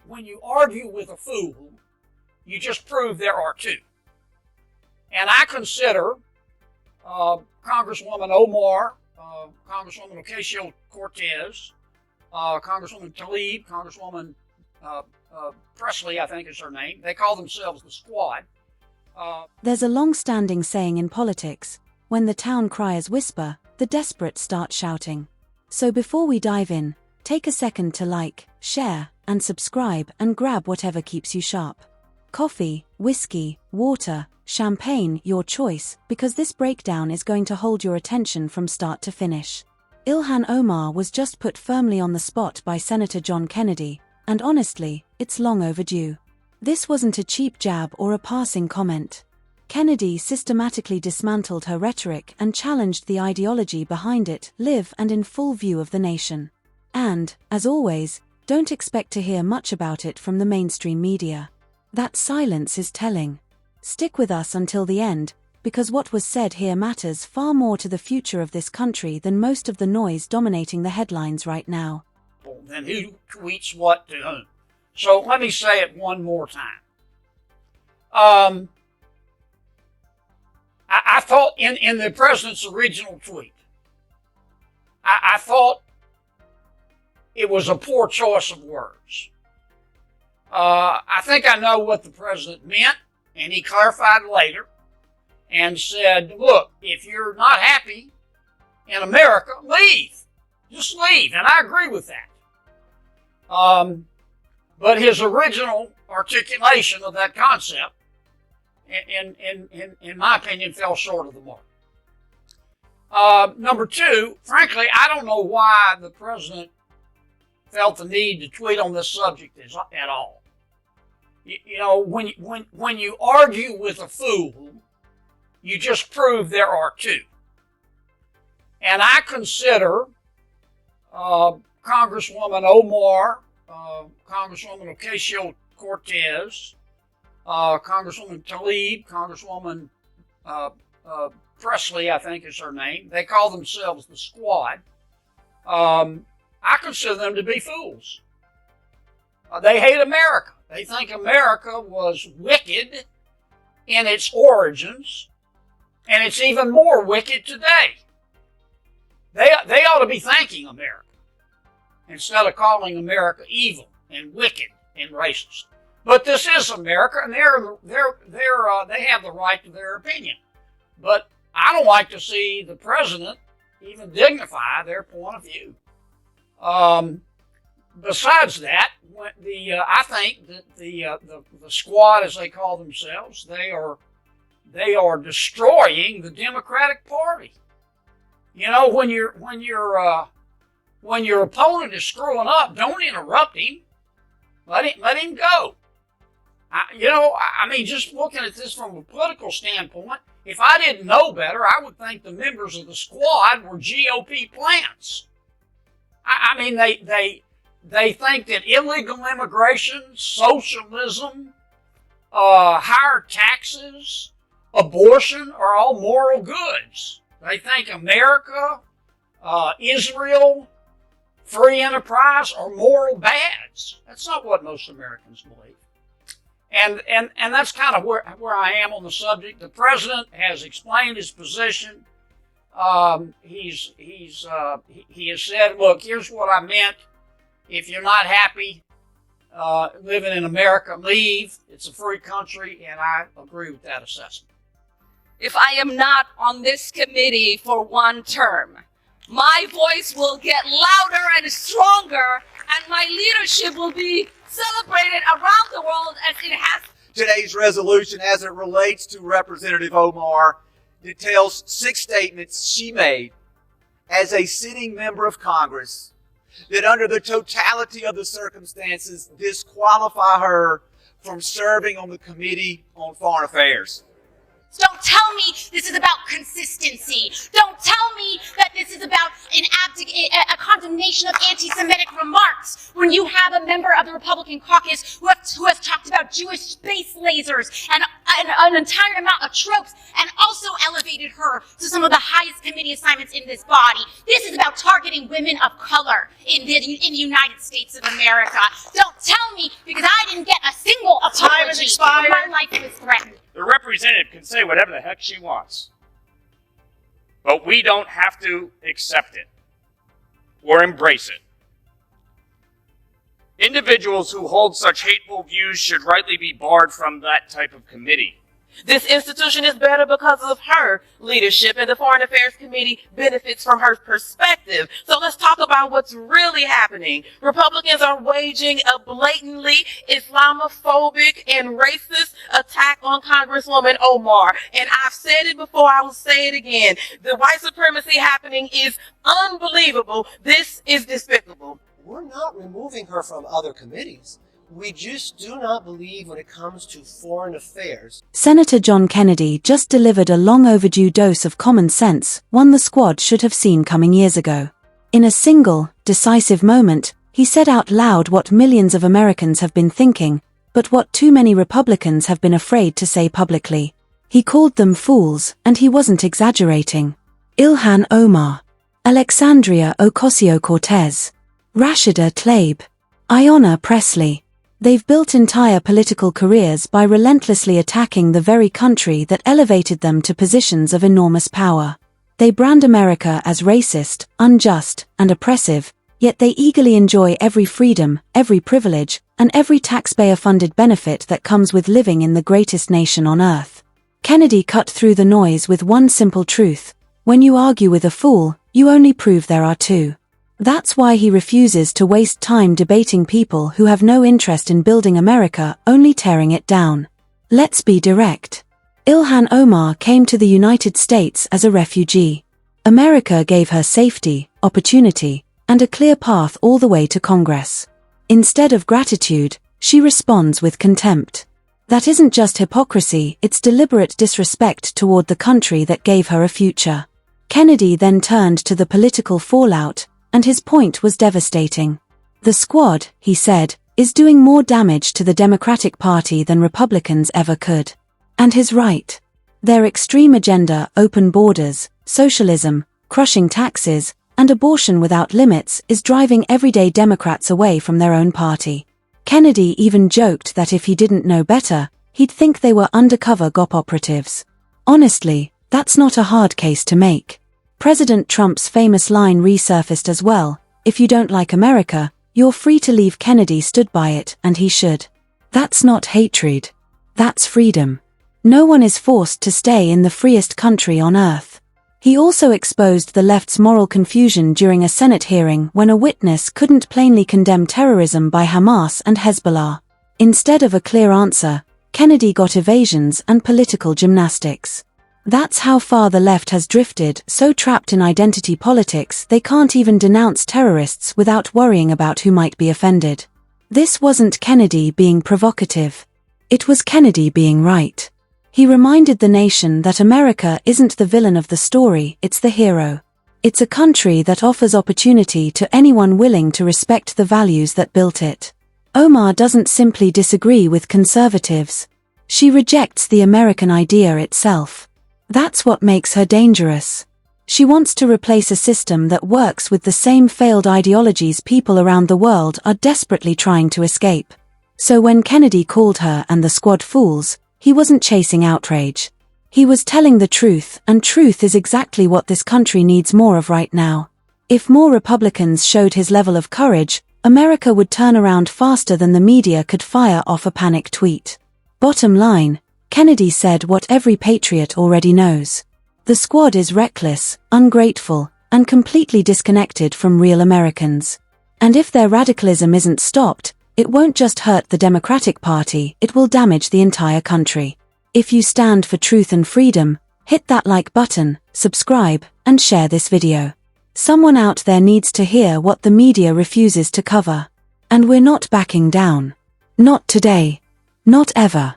when you argue with a fool, you just prove there are two. And I consider Congresswoman Omar, Congresswoman Ocasio-Cortez, Congresswoman Tlaib, Congresswoman Presley, I think is her name. They call themselves the Squad. There's a long-standing saying in politics, when the town criers whisper, the desperate start shouting. So before we dive in, take a second to like, share, and subscribe and grab whatever keeps you sharp. Coffee, whiskey, water, champagne, your choice, because this breakdown is going to hold your attention from start to finish. Ilhan Omar was just put firmly on the spot by Senator John Kennedy, and honestly, it's long overdue. This wasn't a cheap jab or a passing comment. Kennedy systematically dismantled her rhetoric and challenged the ideology behind it, live and in full view of the nation. And, as always, don't expect to hear much about it from the mainstream media. That silence is telling. Stick with us until the end, because what was said here matters far more to the future of this country than most of the noise dominating the headlines right now. Then who tweets what to whom? So let me say it one more time. I thought in the president's original tweet, I thought it was a poor choice of words. I think I know what the president meant, and he clarified later and said, look, if you're not happy in America, leave. Just leave. And I agree with that. But his original articulation of that concept, in my opinion, fell short of the mark. Number two, frankly, I don't know why the president felt the need to tweet on this subject at all. You know, when you argue with a fool, you just prove there are two. And I consider Congresswoman Omar, Congresswoman Ocasio-Cortez, Congresswoman Tlaib, Congresswoman Presley, I think is her name. They call themselves the Squad. I consider them to be fools. They hate America. They think America was wicked in its origins, and it's even more wicked today. They ought to be thanking America instead of calling America evil and wicked and racist. But this is America, and they have the right to their opinion. But I don't like to see the president even dignify their point of view. Besides that, I think that the Squad, as they call themselves, they are destroying the Democratic Party. You know, when your opponent is screwing up, don't interrupt him. Let him go. I mean, just looking at this from a political standpoint, if I didn't know better, I would think the members of the Squad were GOP plants. I mean, they think that illegal immigration, socialism, higher taxes, abortion are all moral goods. They think America, Israel, free enterprise are moral bads. That's not what most Americans believe. And that's kind of where I am on the subject. The president has explained his position. He has said, look, here's what I meant. If you're not happy living in America, leave. It's a free country, and I agree with that assessment. If I am not on this committee for one term, my voice will get louder and stronger, and my leadership will be celebrated around the world as it has. Today's resolution, as it relates to Representative Omar, details 6 statements she made as a sitting member of Congress that under the totality of the circumstances disqualify her from serving on the Committee on Foreign Affairs. Don't tell me this is about consistency. Don't tell me that this is about a condemnation of anti-Semitic remarks when you have a member of the Republican caucus who has talked about Jewish space lasers and an entire amount of tropes and also elevated her to some of the highest committee assignments in this body. This is about targeting women of color in the United States of America. Don't tell me because I didn't get a single Time has apology expired. when my life was threatened. The representative can say whatever the heck she wants. But we don't have to accept it or embrace it. Individuals who hold such hateful views should rightly be barred from that type of committee. This institution is better because of her leadership, and the Foreign Affairs Committee benefits from her perspective. So let's talk about what's really happening. Republicans are waging a blatantly Islamophobic and racist attack on Congresswoman Omar. And I've said it before, I will say it again. The white supremacy happening is unbelievable. This is despicable. We're not removing her from other committees. We just do not believe when it comes to foreign affairs. Senator John Kennedy just delivered a long overdue dose of common sense, one the squad should have seen coming years ago. In a single, decisive moment, he said out loud what millions of Americans have been thinking, but what too many Republicans have been afraid to say publicly. He called them fools, and he wasn't exaggerating. Ilhan Omar, Alexandria Ocasio-Cortez, Rashida Tlaib, Ayanna Pressley. They've built entire political careers by relentlessly attacking the very country that elevated them to positions of enormous power. They brand America as racist, unjust, and oppressive, yet they eagerly enjoy every freedom, every privilege, and every taxpayer-funded benefit that comes with living in the greatest nation on earth. Kennedy cut through the noise with one simple truth: when you argue with a fool, you only prove there are two. That's why he refuses to waste time debating people who have no interest in building America, only tearing it down. Let's be direct. Ilhan Omar came to the United States as a refugee. America gave her safety, opportunity, and a clear path all the way to Congress. Instead of gratitude, she responds with contempt. That isn't just hypocrisy, it's deliberate disrespect toward the country that gave her a future. Kennedy then turned to the political fallout, and his point was devastating. The squad, he said, is doing more damage to the Democratic Party than Republicans ever could. And he's right. Their extreme agenda, open borders, socialism, crushing taxes, and abortion without limits is driving everyday Democrats away from their own party. Kennedy even joked that if he didn't know better, he'd think they were undercover GOP operatives. Honestly, that's not a hard case to make. President Trump's famous line resurfaced as well: if you don't like America, you're free to leave. Kennedy stood by it, and he should. That's not hatred. That's freedom. No one is forced to stay in the freest country on earth. He also exposed the left's moral confusion during a Senate hearing when a witness couldn't plainly condemn terrorism by Hamas and Hezbollah. Instead of a clear answer, Kennedy got evasions and political gymnastics. That's how far the left has drifted, so trapped in identity politics they can't even denounce terrorists without worrying about who might be offended. This wasn't Kennedy being provocative. It was Kennedy being right. He reminded the nation that America isn't the villain of the story, it's the hero. It's a country that offers opportunity to anyone willing to respect the values that built it. Omar doesn't simply disagree with conservatives. She rejects the American idea itself. That's what makes her dangerous. She wants to replace a system that works with the same failed ideologies people around the world are desperately trying to escape. So when Kennedy called her and the squad fools, he wasn't chasing outrage. He was telling the truth, and truth is exactly what this country needs more of right now. If more Republicans showed his level of courage, America would turn around faster than the media could fire off a panic tweet. Bottom line, Kennedy said what every patriot already knows. The squad is reckless, ungrateful, and completely disconnected from real Americans. And if their radicalism isn't stopped, it won't just hurt the Democratic Party, it will damage the entire country. If you stand for truth and freedom, hit that like button, subscribe, and share this video. Someone out there needs to hear what the media refuses to cover. And we're not backing down. Not today. Not ever.